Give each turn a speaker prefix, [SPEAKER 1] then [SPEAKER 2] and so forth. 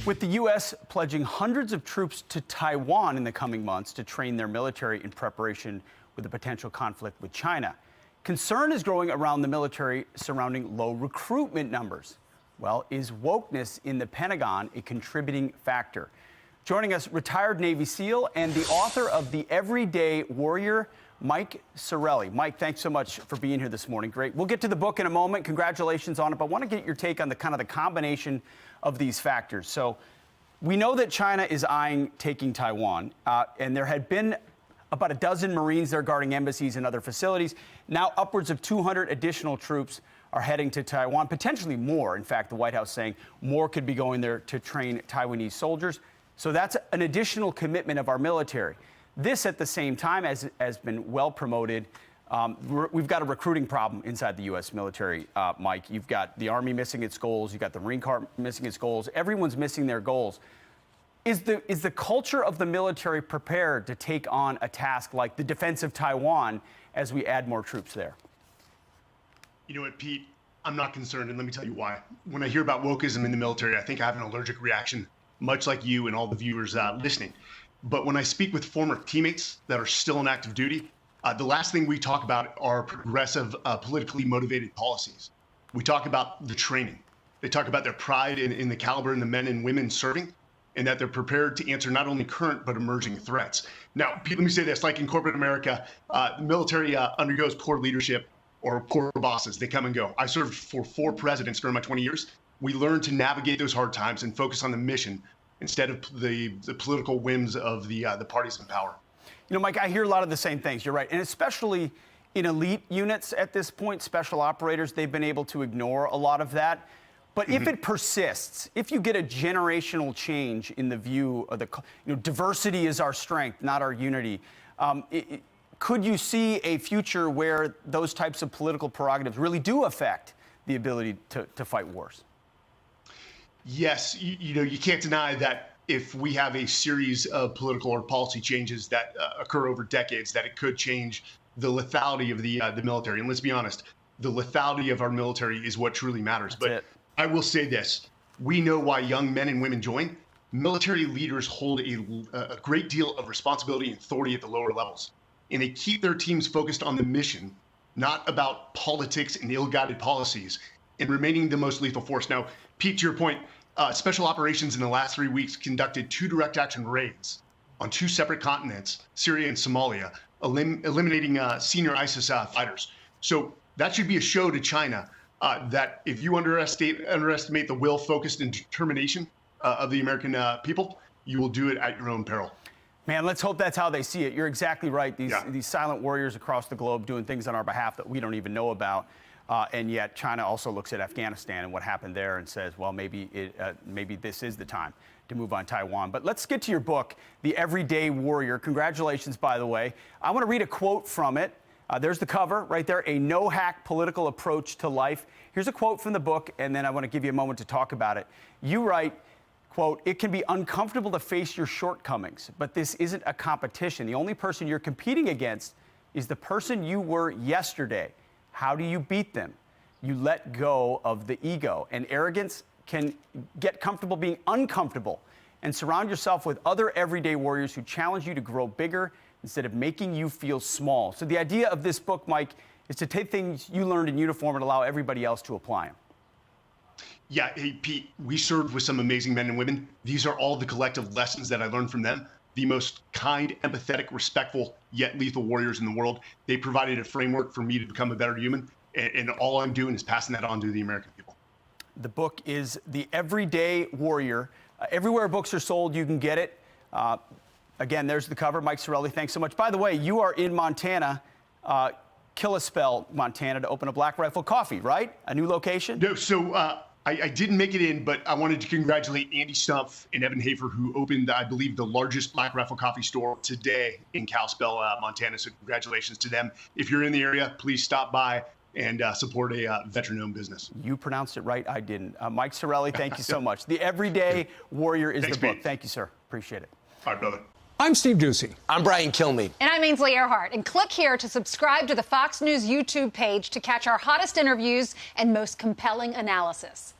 [SPEAKER 1] With the U.S. pledging hundreds of troops to Taiwan in the coming months to train their military in preparation with a potential conflict with China, concern is growing around the military surrounding low recruitment numbers. Well, is wokeness in the Pentagon a contributing factor? Joining us, retired Navy SEAL and the author of The Everyday Warrior, Mike Sarraille. Mike, thanks so much for being here this morning. Great. We'll get to the book in a moment. Congratulations on it. But I want to get your take on the combination of these factors. So we know that China is eyeing taking Taiwan, and there had been about a dozen Marines there guarding embassies and other facilities. Now upwards of 200 additional troops are heading to Taiwan, potentially more. In fact, the White House saying more could be going there to train Taiwanese soldiers. So that's an additional commitment of our military. This, at the same time, has been well promoted. We've got a recruiting problem inside the U.S. military, Mike. You've got the Army missing its goals. You've got the Marine Corps missing its goals. Everyone's missing their goals. Is the culture of the military prepared to take on a task like the defense of Taiwan as we add more troops there?
[SPEAKER 2] You know what, Pete? I'm not concerned, and let me tell you why. When I hear about wokeism in the military, I think I have an allergic reaction, much like you and all the viewers listening. But when I speak with former teammates that are still in active duty, the last thing we talk about are progressive, politically motivated policies. We talk about the training. They talk about their pride in the caliber and the men and women serving, and that they're prepared to answer not only current but emerging threats. Now, Pete, let me say this, like in corporate America, the military undergoes poor leadership or poor bosses. They come and go. I served for 4 presidents during my 20 years. We learned to navigate those hard times and focus on the mission instead of the political whims of the parties in power.
[SPEAKER 1] You know, Mike, I hear a lot of the same things. You're right. And especially in elite units at this point, special operators, they've been able to ignore a lot of that. But if it persists, if you get a generational change in the view of diversity is our strength, not our unity, could you see a future where those types of political prerogatives really do affect the ability to fight wars?
[SPEAKER 2] Yes, you know, you can't deny that if we have a series of political or policy changes that occur over decades, that it could change the lethality of the military. And let's be honest, the lethality of our military is what truly matters. But I will say this, we know why young men and women join. Military leaders hold a great deal of responsibility and authority at the lower levels. And they keep their teams focused on the mission, not about politics and ill-guided policies, and remaining the most lethal force. Now, Pete, to your point, special operations in the last 3 weeks conducted 2 direct action raids on 2 separate continents, Syria and Somalia, eliminating senior ISIS fighters. So that should be a show to China that if you underestimate the will, focused, and determination of the American people, you will do it at your own peril.
[SPEAKER 1] Man, let's hope that's how they see it. You're exactly right. These silent warriors across the globe doing things on our behalf that we don't even know about. And yet China also looks at Afghanistan and what happened there and says, well, maybe this is the time to move on Taiwan. But let's get to your book, The Everyday Warrior. Congratulations, by the way. I want to read a quote from it. There's the cover right there, a no-hack political approach to life. Here's a quote from the book, and then I want to give you a moment to talk about it. You write, quote, "It can be uncomfortable to face your shortcomings, but this isn't a competition. The only person you're competing against is the person you were yesterday. How do you beat them? You let go of the ego. And arrogance can get comfortable being uncomfortable. And surround yourself with other everyday warriors who challenge you to grow bigger instead of making you feel small." So the idea of this book, Mike, is to take things you learned in uniform and allow everybody else to apply them.
[SPEAKER 2] Yeah, hey, Pete, we served with some amazing men and women. These are all the collective lessons that I learned from them. The most kind, empathetic, respectful, yet lethal warriors in the world. They provided a framework for me to become a better human. And all I'm doing is passing that on to the American people.
[SPEAKER 1] The book is The Everyday Warrior. Everywhere books are sold, you can get it. Again, there's the cover. Mike Sarraille, thanks so much. By the way, you are in Montana, Kalispell, Montana, to open a Black Rifle Coffee, right? A new location?
[SPEAKER 2] No, so I didn't make it in, but I wanted to congratulate Andy Stumpf and Evan Hafer, who opened, I believe, the largest Black Rifle Coffee store today in Kalispell, Montana. So congratulations to them. If you're in the area, please stop by and support a veteran-owned business.
[SPEAKER 1] You pronounced it right. I didn't. Mike Sarraille, thank you so much. The Everyday Warrior is the book.
[SPEAKER 2] Pete.
[SPEAKER 1] Thank you, sir. Appreciate it.
[SPEAKER 2] All right, brother.
[SPEAKER 3] I'm Steve Ducey.
[SPEAKER 4] I'm Brian Kilmeade.
[SPEAKER 5] And I'm Ainsley Earhart. And click here to subscribe to the Fox News YouTube page to catch our hottest interviews and most compelling analysis.